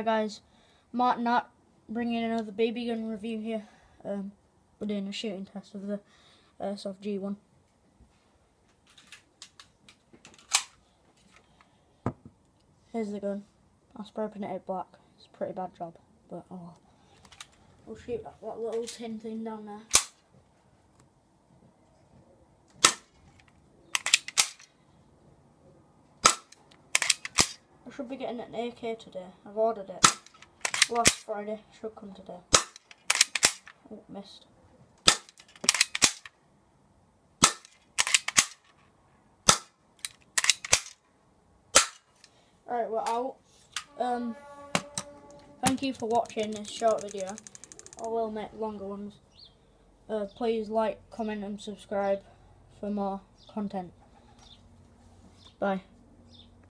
Hi guys, Martin not bringing another baby gun review here. We're doing a shooting test of the airsoft G1. Here's the gun. I spray painted it black. It's a pretty bad job, but oh, we'll shoot that little tin thing down there. I should be getting an AK today. I've ordered it last Friday. Should come today. Oh, missed. Alright, we're out. Thank you for watching this short video. I will make longer ones. Please like, comment and subscribe for more content. Bye.